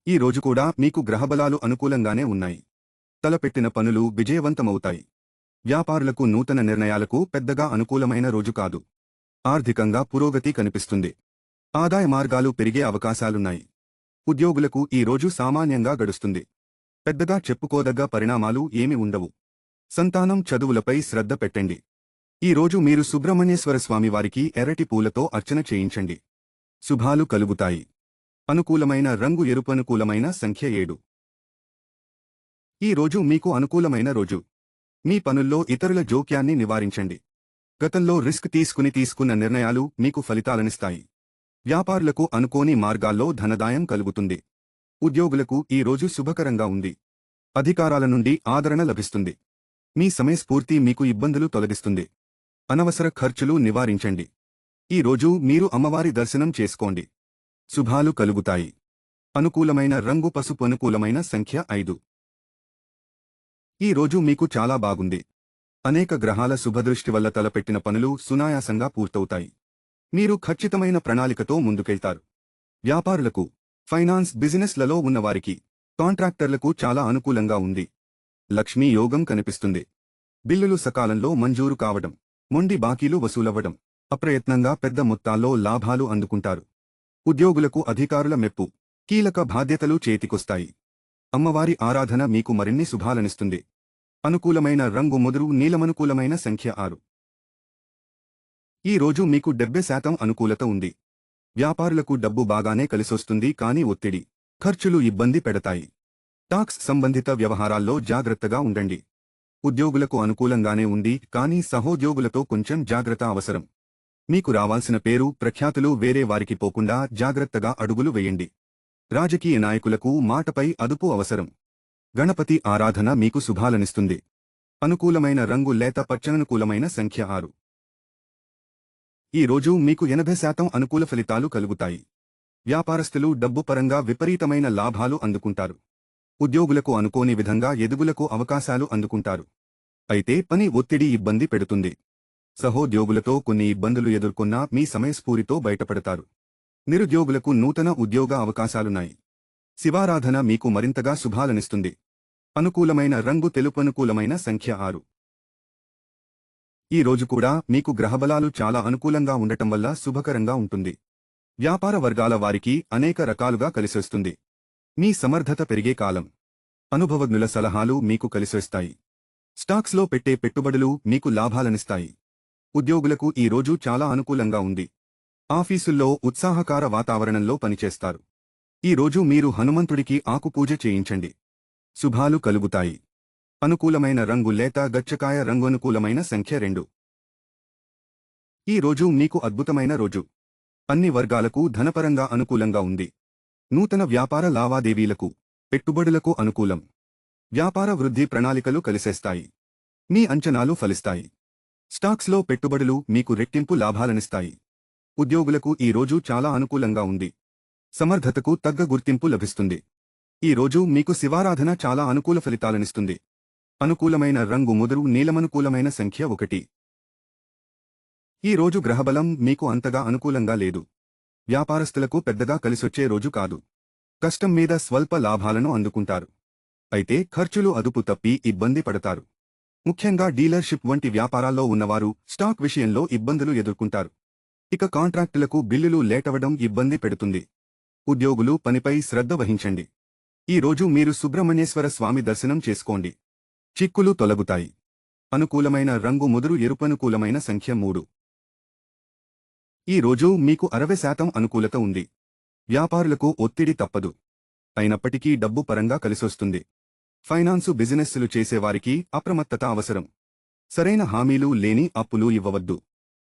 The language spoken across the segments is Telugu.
ఈ రోజు కూడా మీకు గ్రహబలాలు అనుకూలంగానే ఉన్నాయి. తలపెట్టిన పనులు విజయవంతమవుతాయి. వ్యాపారులకు నూతన నిర్ణయాలకు పెద్దగా అనుకూలమైన రోజు కాదు. ఆర్థికంగా పురోగతి కనిపిస్తుంది. ఆదాయ మార్గాలు పెరిగే అవకాశాలున్నాయి. ఉద్యోగులకు ఈ రోజు సామాన్యంగా గడుస్తుంది. పెద్దగా చెప్పుకోదగ్గ పరిణామాలు ఏమీ ఉండవు. సంతానం చదువులపై శ్రద్ధ పెట్టండి. ఈ రోజు మీరు సుబ్రహ్మణ్యేశ్వర స్వామివారికి ఎర్రటి పూలతో అర్చన చేయించండి. శుభాలు కలుగుతాయి. అనుకూలమైన రంగు ఎరుపు. అనుకూలమైన సంఖ్య 7. ఈ రోజు మీకు అనుకూలమైన రోజు. మీ పనుల్లో ఇతరుల జోక్యాన్ని నివారించండి. గతంలో రిస్క్ తీసుకున్న నిర్ణయాలు మీకు ఫలితాలనిస్తాయి. వ్యాపారులకు అనుకోని మార్గాల్లో ధనదాయం కలుగుతుంది. ఉద్యోగులకు ఈ రోజు శుభకరంగా ఉంది. అధికారాల నుండి ఆదరణ లభిస్తుంది. మీ సమయస్ఫూర్తి మీకు ఇబ్బందులు తొలగిస్తుంది. అనవసర ఖర్చులు నివారించండి. ఈ రోజు మీరు అమ్మవారి దర్శనం చేసుకోండి. శుభాలు కలుగుతాయి. అనుకూలమైన రంగు పసుపు. అనుకూలమైన సంఖ్య 5. ఈ రోజు మీకు చాలా బాగుంది. అనేక గ్రహాల శుభదృష్టి వల్ల తలపెట్టిన పనులు సునాయాసంగా పూర్తవుతాయి. మీరు ఖచ్చితమైన ప్రణాళికతో ముందుకెళ్తారు. వ్యాపారులకు, ఫైనాన్స్ బిజినెస్లలో ఉన్నవారికి, కాంట్రాక్టర్లకు చాలా అనుకూలంగా ఉంది. లక్ష్మీ యోగం కనిపిస్తుంది. బిల్లులు సకాలంలో మంజూరు కావడం, మొండి బాకీలు వసూలవ్వడం, అప్రయత్నంగా పెద్ద మొత్తాల్లో లాభాలు అందుకుంటారు. ఉద్యోగులకు అధికారుల మెప్పు, కీలక బాధ్యతలు చేతికొస్తాయి. అమ్మవారి ఆరాధన మీకు మరిన్ని శుభాలనిస్తుంది. అనుకూలమైన రంగు ముదురు నీలం. అనుకూలమైన సంఖ్య 6. ఈ రోజు మీకు 70% అనుకూలత ఉంది. వ్యాపారులకు డబ్బు బాగానే కలిసొస్తుంది, కానీ ఒత్తిడి, ఖర్చులు ఇబ్బంది పెడతాయి. టాక్స్ సంబంధిత వ్యవహారాల్లో జాగ్రత్తగా ఉండండి. ఉద్యోగులకు అనుకూలంగానే ఉంది, కానీ సహోద్యోగులతో కొంచెం జాగ్రత్త అవసరం. మీకు రావాల్సిన పేరు ప్రఖ్యాతులు వేరే వారికి పోకుండా జాగ్రత్తగా అడుగులు వేయండి. రాజకీయ నాయకులకు మాటపై అదుపు అవసరం. గణపతి ఆరాధన మీకు శుభాలనిస్తుంది. అనుకూలమైన రంగు లేత పచ్చ. అనుకూలమైన సంఖ్య 6. ఈ రోజు మీకు 80% అనుకూల ఫలితాలు కలుగుతాయి. వ్యాపారస్తులు డబ్బు పరంగా విపరీతమైన లాభాలు అందుకుంటారు. ఉద్యోగులకు అనుకోని విధంగా ఎదుగులకు అవకాశాలు అందుకుంటారు. అయితే పని ఒత్తిడి ఇబ్బంది పెడుతుంది. సహోద్యోగులతో కొన్ని ఇబ్బందులు ఎదుర్కొన్నా మీ సమయస్ఫూరితో బయటపడతారు. నిరుద్యోగులకు నూతన ఉద్యోగ అవకాశాలున్నాయి. శివారాధన మీకు మరింతగా శుభాలనిస్తుంది. అనుకూలమైన రంగు తెలుపు. అనుకూలమైన సంఖ్య 6. ఈ రోజు కూడా మీకు గ్రహబలాలు చాలా అనుకూలంగా ఉండటం వల్ల శుభకరంగా ఉంటుంది. వ్యాపార వర్గాల వారికి అనేక రకాలుగా కలిసొస్తుంది. మీ సమర్థత పెరిగే కాలం. అనుభవజ్ఞుల సలహాలు మీకు కలిసొస్తాయి. స్టాక్స్లో పెట్టే పెట్టుబడులు మీకు లాభాలనిస్తాయి. ఉద్యోగులకు ఈ రోజు చాలా అనుకూలంగా ఉంది. ఆఫీసుల్లో ఉత్సాహకర వాతావరణంలో పనిచేస్తారు. ఈ రోజు మీరు హనుమంతుడికి ఆకుపూజ చేయించండి. శుభాలు కలుగుతాయి. అనుకూలమైన రంగు లేత గచ్చకాయ రంగు. అనుకూలమైన సంఖ్య 2. ఈ రోజు మీకు అద్భుతమైన రోజు. అన్ని వర్గాలకు ధనపరంగా అనుకూలంగా ఉంది. నూతన వ్యాపార లావాదేవీలకు, పెట్టుబడులకు అనుకూలం. వ్యాపార వృద్ధి ప్రణాళికలు కలిసేస్తాయి. మీ అంచనాలు ఫలిస్తాయి. స్టాక్స్లో పెట్టుబడులు మీకు రెట్టింపు లాభాలనిస్తాయి. ఉద్యోగులకు ఈ రోజు చాలా అనుకూలంగా ఉంది. సమర్థతకు తగ్గ గుర్తింపు లభిస్తుంది. ఈ రోజు మీకు శివారాధన చాలా అనుకూల ఫలితాలనిస్తుంది. అనుకూలమైన రంగు ముదురు నీలం. అనుకూలమైన సంఖ్య 1. ఈ రోజు గ్రహబలం మీకు అంతగా అనుకూలంగా లేదు. వ్యాపారస్తులకు పెద్దగా కలిసొచ్చే రోజు కాదు. కష్టం మీద స్వల్ప లాభాలను అందుకుంటారు. అయితే ఖర్చులు అదుపు తప్పి ఇబ్బంది పడతారు. ముఖ్యంగా డీలర్షిప్ వంటి వ్యాపారాల్లో ఉన్నవారు స్టాక్ విషయంలో ఇబ్బందులు ఎదుర్కొంటారు. ఇక కాంట్రాక్టులకు బిల్లులు లేటవడం ఇబ్బంది పెడుతుంది. ఉద్యోగులు పనిపై శ్రద్ధ వహించండి. ఈ రోజు మీరు సుబ్రహ్మణ్యేశ్వర స్వామి దర్శనం చేసుకోండి. చిక్కులు తొలగుతాయి. అనుకూలమైన రంగు ముదురు ఎరుపు. అనుకూలమైన సంఖ్య 3. ఈ రోజు మీకు 60% అనుకూలత ఉంది. వ్యాపారులకు ఒత్తిడి తప్పదు. అయినప్పటికీ డబ్బు పరంగా కలిసొస్తుంది. ఫైనాన్సు బిజినెస్సులు చేసేవారికి అప్రమత్తత అవసరం. సరైన హామీలు లేని అప్పులు ఇవ్వవద్దు.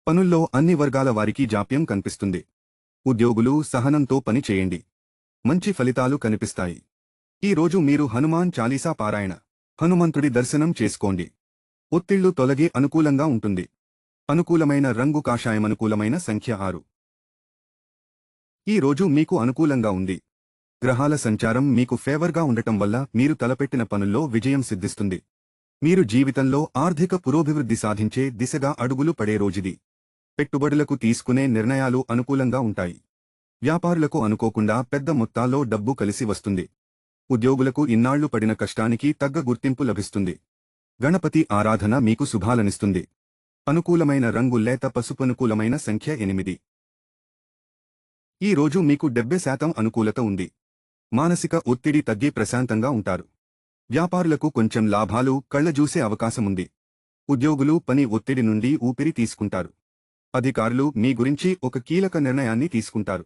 పనుల్లో అన్ని వర్గాల వారికి జాప్యం కనిపిస్తుంది. ఉద్యోగులు సహనంతో పని చేయండి. మంచి ఫలితాలు కనిపిస్తాయి. ఈ రోజు మీరు హనుమాన్ చాలీసా పారాయణ, హనుమంతుడి దర్శనం చేసుకోండి. ఒత్తిళ్లు తొలగి అనుకూలంగా ఉంటుంది. అనుకూలమైన రంగు కాషాయం. అనుకూలమైన సంఖ్య 6. ఈ రోజు మీకు అనుకూలంగా ఉంది. గ్రహాల సంచారం మీకు ఫేవర్గా ఉండటం వల్ల మీరు తలపెట్టిన పనుల్లో విజయం సిద్ధిస్తుంది. మీరు జీవితంలో ఆర్థిక పురోభివృద్ధి సాధించే దిశగా అడుగులు పడే రోజుది. పెట్టుబడులకు తీసుకునే నిర్ణయాలు అనుకూలంగా ఉంటాయి. వ్యాపారులకు అనుకోకుండా పెద్ద మొత్తాల్లో డబ్బు కలిసి వస్తుంది. ఉద్యోగులకు ఇన్నాళ్లు పడిన కష్టానికి తగ్గ గుర్తింపు లభిస్తుంది. గణపతి ఆరాధన మీకు శుభాలనిస్తుంది. అనుకూలమైన రంగు లేత పసుపు. అనుకూలమైన సంఖ్య 8. ఈ రోజు మీకు 70% అనుకూలత ఉంది. మానసిక ఒత్తిడి తగ్గి ప్రశాంతంగా ఉంటారు. వ్యాపారులకు కొంచెం లాభాలు కళ్లజూసే అవకాశముంది. ఉద్యోగులు పని ఒత్తిడి నుండి ఊపిరి తీసుకుంటారు. అధికారులు మీ గురించి ఒక కీలక నిర్ణయాన్ని తీసుకుంటారు.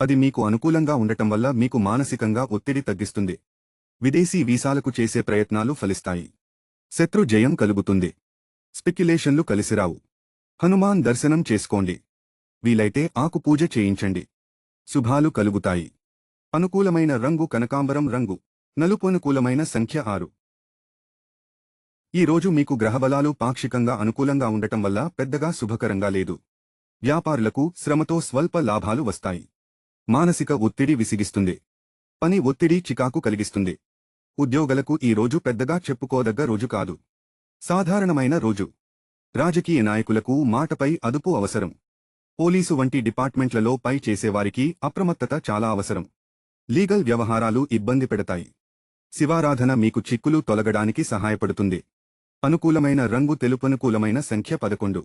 అది మీకు అనుకూలంగా ఉండటం వల్ల మీకు మానసికంగా ఒత్తిడి తగ్గిస్తుంది. విదేశీ వీసాలకు చేసే ప్రయత్నాలు ఫలిస్తాయి. శత్రు జయం కలుగుతుంది. స్పెక్యులేషన్లు కలిసిరావు. హనుమాన్ దర్శనం చేసుకోండి. వీలైతే ఆకు పూజ చేయించండి. శుభాలు కలుగుతాయి. అనుకూలమైన రంగు కనకాంబరం రంగు. నలుపు. అనుకూలమైన సంఖ్య 6. ఈ రోజు మీకు గ్రహబలాలు పాక్షికంగా అనుకూలంగా ఉండటం వల్ల పెద్దగా శుభకరంగా లేదు. వ్యాపారులకు శ్రమతో స్వల్ప లాభాలు వస్తాయి. మానసిక ఒత్తిడి విసిగిస్తుంది. పని ఒత్తిడి చికాకు కలిగిస్తుంది. ఉద్యోగులకు ఈ రోజు పెద్దగా చెప్పుకోదగ్గ రోజు కాదు. సాధారణమైన రోజు. రాజకీయ నాయకులకు మాటపై అదుపు అవసరం. పోలీసు వంటి డిపార్ట్మెంట్లలో పై చేసేవారికి అప్రమత్తత చాలా అవసరం. లీగల్ వ్యవహారాలు ఇబ్బంది పెడతాయి. శివారాధన మీకు చిక్కులు తొలగడానికి సహాయపడుతుంది. అనుకూలమైన రంగు తెలుపు. అనుకూలమైన సంఖ్య 11.